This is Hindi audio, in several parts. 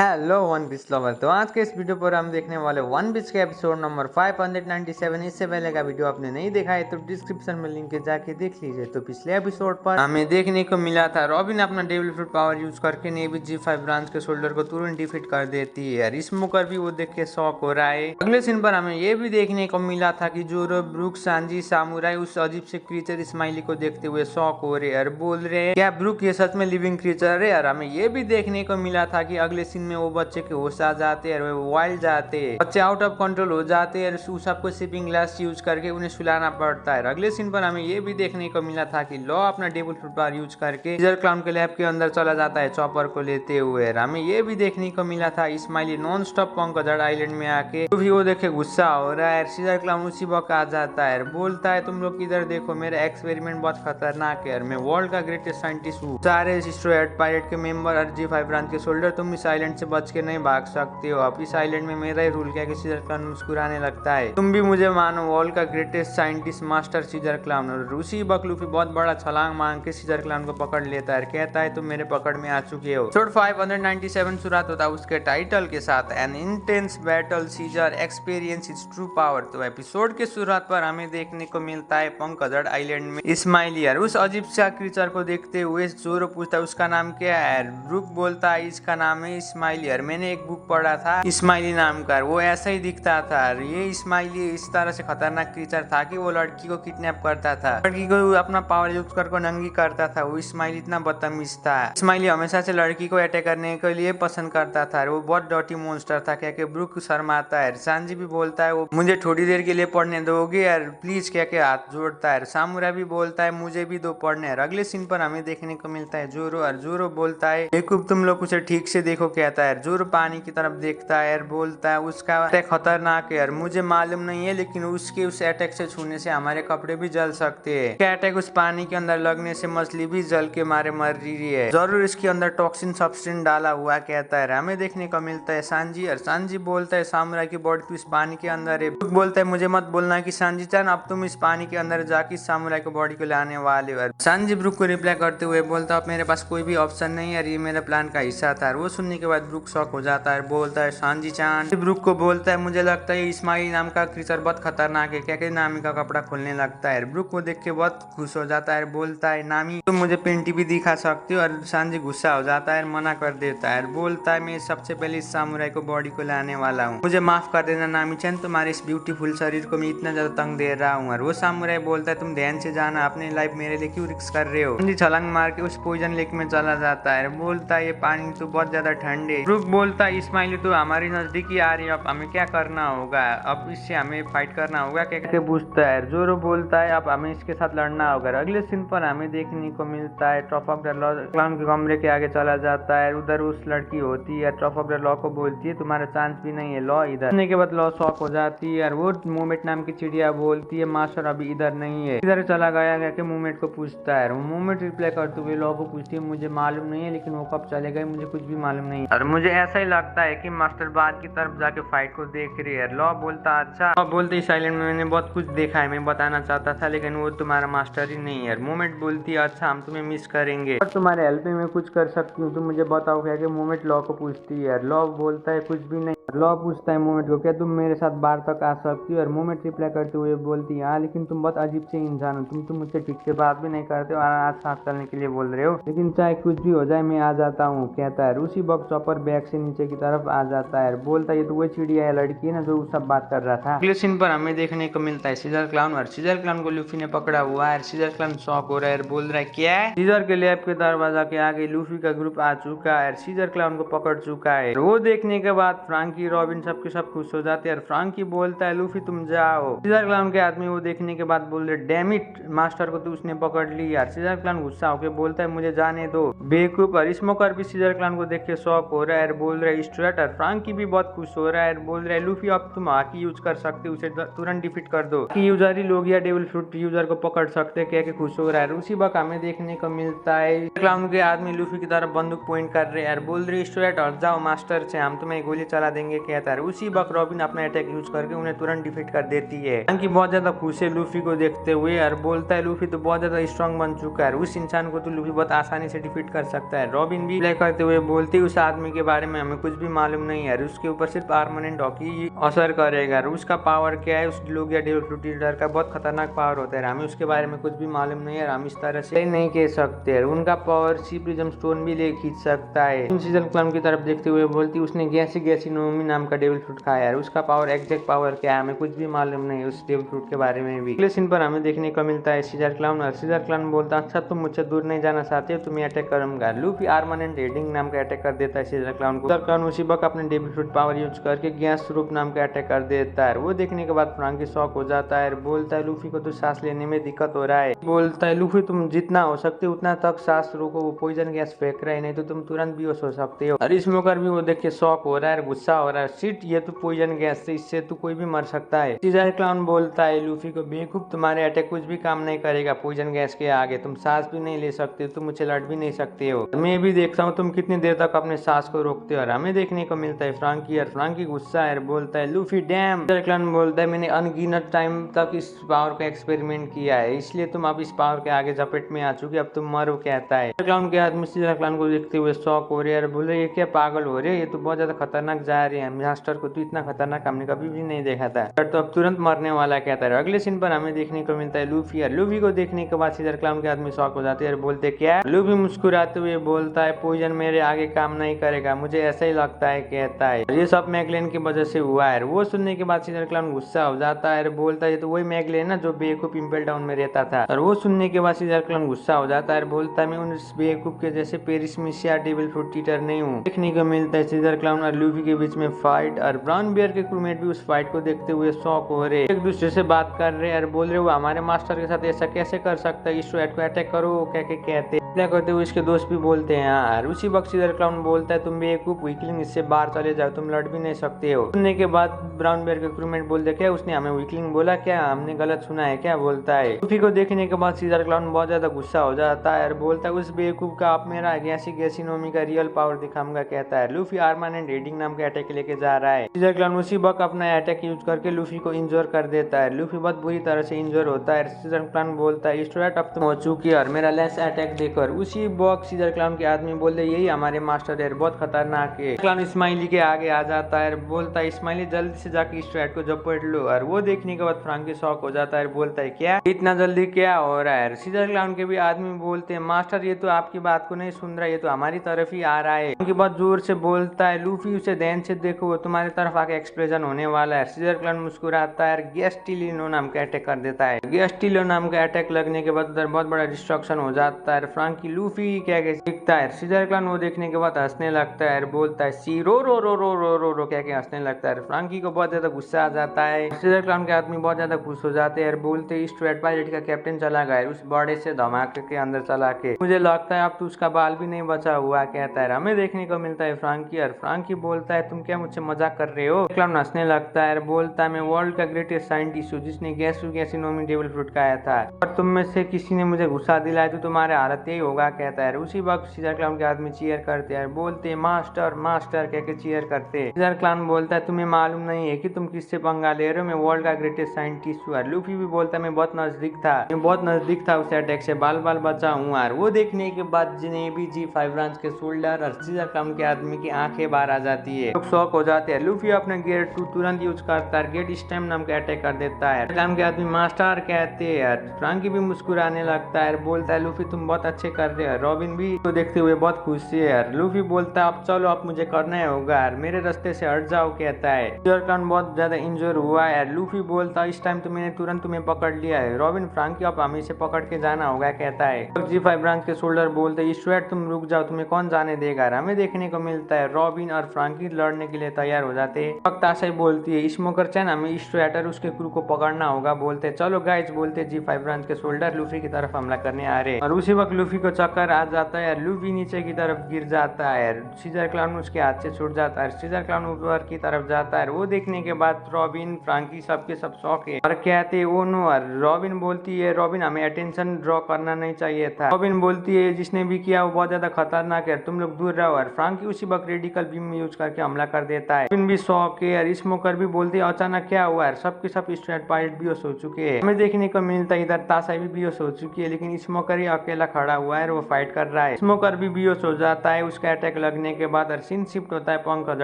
Hello one piece lover. तो आज के इस वीडियो पर हम देखने वाले वन पीस के एपिसोड नंबर 597। इससे पहले का वीडियो आपने नहीं देखा है तो डिस्क्रिप्शन में लिंक है, जाके देख लीजिए। तो पिछले एपिसोड पर हमें देखने को मिला था रॉबिन अपना डेविल फ्रूट पावर यूज करके नेवी G5 ब्रांच के शोल्डर को तुरंत डिफीट कर देती है। स्मोकर भी वो देख के शॉक हो रहा है। अगले सीन पर हमें ये भी देखने को मिला था कि जोरो, ब्रूक, सांजी, सामुराई उस अजीब से क्रीचर स्माइली को देखते हुए शॉक हो रहे और बोल रहे क्या ब्रूक ये सच में लिविंग क्रीचर है। और हमें ये भी देखने को मिला था कि अगले सीन वो बच्चे के होश आ जाते हैं और वो वाइल्ड जाते हैं, बच्चे आउट ऑफ कंट्रोल हो जाते हैं और सबको सिपिंग ग्लास यूज करके उन्हें सुलाना पड़ता है। अगले सीन पर हमें ये भी देखने को मिला था कि लॉ अपना डेविल फ्रूट पावर यूज करके सीजर क्लाउन के लैब के अंदर चला जाता है चॉपर को लेते हुए। हमें ये भी देखने को मिला था स्माइली नॉन स्टॉप पंकजड़ आइलैंड में आके वो देखे गुस्सा हो रहा है। सीजर क्लाउन उसी वक्त आ जाता है, बोलता है तुम लोग इधर देखो, मेरा एक्सपेरिमेंट बहुत खतरनाक है, मैं वर्ल्ड का ग्रेटेस्ट साइंटिस्ट हूँ। सारे स्ट्रोएड पायलट के मेंबर और G5 ब्रांच के शोल्डर, तुम इस आइलैंड से बच के नहीं भाग सकते हो। अब इस आइलैंड में मेरा ही रूल क्या कि सीजर क्लाउन मुस्कुराने लगता है, तुम भी मुझे मानो वर्ल्ड का greatest scientist master Caesar Clown. और उसी वक्त लूफी बहुत बड़ा छलांग मांग के सीजर क्लाउन को पकड़ लेता है, कहता है तुम मेरे पकड़ में आ चुके हो। एपिसोड 597 शुरुआत होता है उसके टाइटल के साथ an intense battle Caesar experience is true power. तो एपिसोड के शुरुआत पर हमें देखने को मिलता है पंकजड़ आइलैंड में स्माइली उस अजीब सा क्रीचर को देखते हुए जोरो पूछता है उसका नाम क्या है। ब्रूक बोलता है इसका नाम है स्माइली, मैंने एक बुक पढ़ा था स्माइली नाम का, वो ऐसा ही दिखता था। ये स्माइली इस तरह से खतरनाक क्रीचर था कि वो लड़की को किडनैप करता था, लड़की को अपना पावर यूज कर नंगी करता था। वो स्माइली इतना बदतमीज था। स्माइली हमेशा से लड़की को अटैक करने के लिए पसंद करता था, वो बहुत डॉटी मॉन्स्टर था। क्या के ब्रूक शर्माता है, सांजी भी बोलता है वो मुझे थोड़ी देर के लिए पढ़ने दोगे यार प्लीज, क्या के हाथ जोड़ता है। सामुरा भी बोलता है मुझे भी दो पढ़ने। अगले सीन पर हमें देखने को मिलता है जोरो, और जोरो बोलता है बेवकूफ तुम लोग उसे ठीक से देखो, कहता है। जोरो पानी की तरफ देखता है और बोलता है उसका अटैक खतरनाक है, मुझे मालूम नहीं है लेकिन उसके उस अटैक से छूने से हमारे कपड़े भी जल सकते हैं। क्या अटैक उस पानी के अंदर लगने से मछली भी जल के मारे मर रही है, जरूर इसके अंदर टॉक्सिन सब्सटेंस डाला हुआ, कहता है। हमें देखने को मिलता है सांजी, और सांजी बोलता है सामुराई की बॉडी तो इस पानी के अंदर है। बोलता है मुझे मत बोलना कि सांजी चान अब तुम इस पानी के अंदर जाके सामुराई की बॉडी को लाने वाले हो। सांजी ब्रूक को रिप्लाई करते हुए बोलता है मेरे पास कोई भी ऑप्शन नहीं है, ये मेरे प्लान का हिस्सा था। वो सुनने के बाद ब्रूक शॉक हो जाता है, बोलता है सांजी चान। ब्रूक को बोलता है मुझे लगता है इस्माइल नाम का क्रीचर बहुत खतरनाक है, क्या कि नामी का कपड़ा खोलने लगता है। ब्रूक को देख के बहुत खुश हो जाता है, बोलता है नामी तुम मुझे पेंटी भी दिखा सकते हो। और सांजी गुस्सा हो जाता है, मना कर देता है, बोलता है मैं सबसे पहले इस सामुराई को बॉडी को लाने वाला हूँ, मुझे माफ कर देना नामी चान, तुम्हारे इस ब्यूटीफुल शरीर को मैं इतना ज्यादा तंग दे रहा हूँ। और वो सामुराई बोलता है तुम ध्यान से जाना, अपनी लाइफ मेरे लिए क्यों रिस्क कर रहे हो। सांजी छलांग मार के उस पॉइजन लेक में चला जाता है, बोलता है ये पानी तो बहुत ज्यादा ठंडे। ब्रूक बोलता है इस्माइल तो हमारी नजदीक ही आ रही है, अब हमें क्या करना होगा, अब इससे हमें फाइट करना होगा, क्या पूछता है। जोरो बोलता है अब हमें इसके साथ लड़ना होगा। अगले सीन पर हमें देखने को मिलता है ट्रफल्गर लॉ क्लाउन के कमरे के आगे चला जाता है, उधर उस लड़की होती है, ट्रफल्गर लॉ को बोलती है तुम्हारा चांस भी नहीं है लॉ इधर। सुनने के बाद लॉ शॉक हो जाती है और वो मूवमेंट नाम की चिड़िया बोलती है मास्टर अभी इधर नहीं है, इधर चला गया कि मूवमेंट को पूछता है। मूवमेंट रिप्लाई करते हुए लॉ को पूछती है मुझे मालूम नहीं है लेकिन वो कब चले गए मुझे कुछ भी मालूम नहीं, और मुझे ऐसा ही लगता है कि मास्टर बाद की तरफ जाके फाइट को देख रही है। लॉ बोलता अच्छा, लॉ बोलते इस आइलैंड में मैंने बहुत कुछ देखा है, मैं बताना चाहता था लेकिन वो तुम्हारा मास्टर ही नहीं है। मूवमेंट बोलती है अच्छा हम तुम्हें मिस करेंगे और तुम्हारे हेल्प में मैं कुछ कर सकती हूँ, तुम मुझे बताओ क्या कि मूवमेंट लॉ को पूछती है। लॉ बोलता है कुछ भी नहीं। लॉ पूछता है मूवमेंट को क्या तुम मेरे साथ बाहर तक आ सकती हो, और मूवमेंट रिप्लाई करते हुए बोलती है हाँ लेकिन तुम बहुत अजीब से इंसान हो, तुम मुझसे ठीक से बात भी नहीं करते हो और आज साथ चलने के लिए बोल रहे हो, लेकिन चाहे कुछ भी हो जाए मैं आ जाता हूँ, कहता है। उसी वक्त चॉपर बैग से नीचे की तरफ आ जाता है, बोलता है ये तो वही चिड़िया है लड़की है ना जो सब बात कर रहा था। अगले सीन पर हमें देखने को मिलता है सीजर क्लाउन, और सीजर क्लाउन को लूफी ने पकड़ा हुआ है। सीजर क्लाउन शॉक हो रहा है, बोल रहा है क्या है। सीजर के लैब के दरवाजा के आगे लूफी का ग्रुप आ चुका है, सीजर क्लाउन को पकड़ चुका है। वो देखने के बाद फ्रांकी, रॉबिन सबके सब खुश हो जाते हैं, और फ्रांकी बोलता है लूफी तुम जाओ। सीजर क्लाउन के आदमी वो देखने के बाद बोल रहे डैम इट मास्टर को तो उसने पकड़ लिया। सीजर क्लाउन गुस्सा होकर बोलता है मुझे जाने दो बेवकूफ। और स्मोकर भी सीजर क्लाउन को देख के शॉक हो रहा है, बोल रहा है स्ट्रेट। और फ्रांकी भी बहुत खुश हो रहा है, बोल रहा है लूफी अब तुम हाकी यूज कर सकते हो, उसे तुरंत डिफीट कर दो, कि यूजर ही लोग या डेविल फ्रूट यूजर को पकड़ सकते हैं, कह के खुश हो रहा है। उसी वक्त हमें देखने को मिलता है क्लाउन के आदमी लूफी की तरफ बंदूक पॉइंट कर रहे हैं, बोल रहे स्ट्रेट और जाओ मास्टर से हम तुम्हें गोली चला देंगे देंगे कहता है। उसी वक्त रॉबिन अपना अटैक यूज करके उन्हें तुरंत डिफीट कर देती है। फ्रैंकी बहुत ज्यादा खुश है लूफी को देखते हुए और बोलता है लूफी तो बहुत ज्यादा स्ट्रांग बन चुका है, उस इंसान को तो लूफी बहुत आसानी से डिफीट कर सकता है। रॉबिन भी प्ले करते हुए बोलती है उस आदमी के बारे में हमें कुछ भी मालूम नहीं है, उसके ऊपर सिर्फ परमानेंट हॉकी असर करेगा, उसका पावर क्या है, उस लोग या डेविल फ्रूट ईटर का बहुत खतरनाक पावर होता है, हमें उसके बारे में कुछ भी मालूम नहीं है, हम इस तरह से नहीं कह सकते। उनका पावर सी प्रिज्म स्टोन भी ले खींच सकता है। सीजन क्लाउन की तरफ देखते हुए बोलती उसने गैसी नोमी नाम का डेविल फ्रूट खाया है, उसका पावर एग्जैक्ट पावर क्या है हमें कुछ भी मालूम नहीं उस डेविल फ्रूट के बारे में भी। अगले सीन पर हमें देखने को मिलता है सीजर क्लाउन और सीजर क्लाउन बोलता अच्छा तुम मुझसे दूर नहीं जाना चाहते हो, तुम्हें अटैक करूंगा। लूफी आर्मानेंट हेडिंग नाम का अटैक कर देता है सीजर क्लाउन को। सीजर क्लाउन उसी वक्त अपने डेविल फ्रूट पावर यूज करके गैस रूप नाम का अटैक कर देता है। वो देखने के बाद फ्रैंकी शॉक हो जाता है, बोलता है लूफी को तो सांस लेने में दिक्कत हो रहा है। बोलता है लूफी तुम जितना हो सकते उतना तक सांस रोको, वो पॉइजन गैस फेंक रहा है नहीं तो तुम तुरंत बेहोश हो सकते हो। और स्मोकर भी वो देख के शॉक हो रहा है, गुस्सा हो रहा है, शिट ये तो पॉइजन गैस है, इससे तो कोई भी मर सकता है। सीजर क्लाउन बोलता है लूफी को बेवकूफ तुम्हारे अटैक कुछ भी काम नहीं करेगा पॉइजन गैस के आगे, तुम सांस भी नहीं ले सकते, तुम मुझे लड़ भी नहीं सकते हो, मैं भी देखता हूँ तुम कितनी देर तक अपने सांस को रोकते हो। और हमें देखने को मिलता है फ्रैंकी और फ्रैंकी गुस्सा है, बोलता है लूफी डैम। सीजर क्लाउन बोलता है मैंने अनगिनत टाइम तक इस पावर का एक्सपेरिमेंट किया है, इसलिए तुम अब इस पावर के आगे झपेट में आ चुके, अब तुम मरो कहता है। सीजर क्लाउन के आदमी सीजर क्लाउन को देखते हुए शॉक हो रहे हैं, बोल रहे ये क्या पागल हो रहे, ये तो बहुत ज्यादा खतरनाक जा रहे हैं, मास्टर को तो इतना खतरनाक हमने कभी भी नहीं देखा था, तो अब तुरंत मरने वाला कहता है। अगले सीन पर हमें देखने को मिलता है लूफी, और लूफी को देखने के बाद सीजर क्लाउन के आदमी शॉक हो जाते हैं और बोलते क्या। लूफी मुस्कुराते हुए बोलता है पॉइजन मेरे आगे काम नहीं करेगा, मुझे ऐसा ही लगता है कहता है, ये सब मैगलेन की वजह से हुआ है। वो सुनने के बाद सीजर क्लाउन गुस्सा हो जाता है, बोलता है तो वही मैगलेन ना जो बेवकूफ इम्पेल टाउन में रहता था। और वो सुनने के बाद सीजर क्लाउन गुस्सा हो जाता है, बोलता है मैं उस बेवकूफ के जैसे पेरिसमिस या डेविल फ्रूट ईटर नहीं हूँ। देखने को मिलता है सीजर क्लाउन और लूफी के बीच में फाइट, और ब्राउन बियर के क्रूमेट भी उस फाइट को देखते हुए शॉक हो रहे, एक दूसरे से बात कर रहे और बोल रहे वो हमारे मास्टर के साथ ऐसा कैसे कर सकता है, इस को अटैक करो क्या कहते करते हुए इसके दोस्त भी बोलते हैं यार। उसी वक्त सीजर क्लाउन बोलता है तुम बेवकूफ वीकलिंग, इससे बाहर चले जाओ, तुम लड़ भी नहीं सकते हो। सुनने के बाद ब्राउन बियर के क्रूमेट बोलते क्या उसने हमें वीकलिंग बोला क्या, हमने गलत सुना है क्या बोलता है। लूफी को देखने के बाद सीजर क्लाउन बहुत ज्यादा गुस्सा हो जाता है और बोलता है उस बेवकूफ का आप मेरा गैसी नोमी का रियल पावर दिखाऊंगा कहता है। लूफी आर्मानेंट हेडिंग नाम के अटैक लेके जा रहा है। सीजर क्लाउन उसी वक्त अपना अटैक यूज करके लूफी को इंजोर कर देता है। लूफी बहुत बुरी तरह से इंजोर होता है। सीजर क्लाउन बोलता है स्टूडेंट अब तुम हो चुकी है और मेरा लेस अटैक देकर। उसी वक्त सीजर क्लाउन के आदमी बोलते यही हमारे मास्टर है, बहुत खतरनाक है। क्लाउन स्माइली के आगे आ जाता है, बोलता है स्माइली जल्दी से जाके स्ट्रेट को झपट लो। और वो देखने के बाद फ्रैंकी शॉक हो जाता है, बोलता है क्या इतना जल्दी क्या हो रहा है। सीजर क्लाउन के भी आदमी बोलते हैं मास्टर ये तो आपकी बात को नहीं सुन रहा, ये तो हमारी तरफ ही आ रहा है। उनके बाद जोर से बोलता है लूफी उसे ध्यान से देखो, वो तुम्हारी तरफ आके एक्सप्लोजन होने वाला है। सीजर क्लाउन मुस्कुराता है, गैस्टिलिनो नाम का अटैक कर देता है। गैस्टिलिनो नाम का अटैक लगने के बाद उधर बहुत बड़ा डिस्ट्रक्शन हो जाता है। फ्रैंकी लूफी क्या दिखता है। सीजर क्लाउन वो देखने के बाद हंसने लगता है, बोलता है सी रो रो रो रो रो रो रो क्या हंसने लगता है। फ्रैंकी को बहुत ज्यादा गुस्सा आ जाता है। सीजर क्लाउन के आदमी बहुत ज्यादा खुश हो जाते हैं, बोलते स्ट्रेट पायलट का कैप्टन चला गया उस बड़े से धमाके के अंदर चला के, मुझे लगता है अब तो उसका बाल भी नहीं बचा हुआ कहता है। हमें देखने को मिलता है फ्रैंकी, और फ्रैंकी बोलता है तुम क्या मुझसे मजाक कर रहे हो। क्लाउन हंसने लगता है, बोलता है मैं वर्ल्ड का ग्रेटेस्ट साइंटिस्ट हूँ जिसने गैसीनोमी डेविल फ्रूट खाया था, और तुम में से किसी ने मुझे गुस्सा दिलाया तो तुम्हारे हालत यही होगा कहता है। उसी वक्त सीजर क्लाउन के आदमी चीयर करते हैं, बोलते मास्टर मास्टर कह के चीयर करते। सीजर क्लाउन बोलता है तुम्हें मालूम नहीं है कि तुम किससे पंगा ले रहे हो, मैं वर्ल्ड का ग्रेटेस्ट साइंटिस्ट हूँ। लूफी भी बोलता है मैं बहुत नजदीक था उस अटैक से, बाल बचा हूँ। और वो देखने के बाद जिनेबी G5 ब्रांच के शोल्डर और सीजर क्लाउन के आदमी की आंखें बाहर आ जाती है, लोग शॉक हो जाते हैं। लूफी अपने गेट 2 तुरंत यूज करता है, गेट स्टैम नाम का अटैक कर देता है। क्लाउन के आदमी मास्टर कहते हैं। फ्रैंकी भी मुस्कुराने लगता है, बोलता है लूफी तुम बहुत अच्छे कर रहे हो। रॉबिन भी तो देखते हुए बहुत खुश है। लूफी बोलता है अब चलो अब मुझे करना होगा, मेरे रास्ते से हट जाओ कहता है। सीजर क्लाउन बहुत ज्यादा इंजोर हुआ है। लूफी बोलता है इस टाइम तो मैंने तुरंत तुम्हें पकड़ लिया है। रॉबिन फ्रैंकी अब हमें से पकड़ के जाना होगा कहता है। G5 ब्रांच के शोल्डर बोलते हैं स्टूडेंट तुम रुक जाओ, तुम्हें कौन जाने देगा। हमें देखने को मिलता है रॉबिन और फ्रैंकी लड़ने के लिए तैयार हो जाते हैं। वक्त आशा बोलती है स्मोकर चैन हमें स्ट्रेटर उसके क्रू को पकड़ना होगा, बोलते चलो गाइस, बोलते G5 ब्रांच के शोल्डर लूफी की तरफ हमला करने आ रहे। और उसी वक्त लूफी को चक्कर आ जाता है, लूफी नीचे की तरफ गिर जाता है। सीजर क्लाउन उसके हाथ से छूट जाता है। सीजर क्लाउन ऊपर की तरफ जाता है। वो देखने के बाद रॉबिन फ्रैंकी सबके सब शौक है और कहते ओ नो। रॉबिन बोलती है रॉबिन हमें अटेंशन ड्रॉ करना नहीं चाहिए था। रॉबिन बोलती है जिसने भी किया वो बहुत ज्यादा खतरनाक है, तुम लोग दूर रहो। और फ्रैंकी उसी वक्त रेडिकल बीम यूज करके हमला कर देता है। भी शॉक है यार, स्मोकर भी बोलती है अचानक क्या हुआ है, सबके सब स्टूडेंट पायलट बेहोश हो चुके हैं। हमें देखने को मिलता है इधर ताशा भी बेहोश हो चुकी है, लेकिन स्मोकर ही अकेला खड़ा हुआ है और वो फाइट कर रहा है। स्मोकर भी बेहोश हो जाता है। उसका अटैक लगने के बाद सीन शिफ्ट होता है पंकज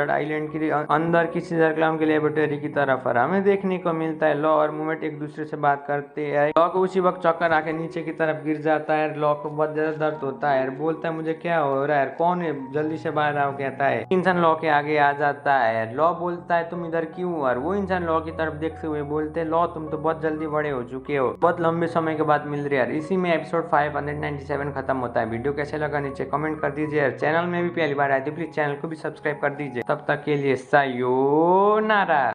आइलैंड के अंदर की सीजर क्लाउन की लेबोरेटरी की तरफ। हमें देखने को मिलता है लॉ और मूवमेंट एक दूसरे से बात करते हैं। लॉ को उसी वक्त चक्कर आके नीचे की तरफ गिर जाता है। लॉ को बहुत ज्यादा दर्द होता है, बोलता है मुझे क्या हो रहा है, कौन है, जल्दी से बाहर आओ कहता है। इंसान लॉ के आगे आ जाता है। लॉ बोलता है तुम इधर क्यों, और वो इंसान लॉ की तरफ देखते हुए बोलते हैं लॉ तुम तो बहुत जल्दी बड़े हो चुके हो, बहुत लंबे समय के बाद मिल रहे हैं। इसी में एपिसोड 597 खत्म होता है। वीडियो कैसे लगा नीचे कमेंट कर दीजिए। चैनल में भी पहली बार आए तो प्लीज चैनल को भी सब्सक्राइब कर दीजिए। तब तक के लिए सायोनारा।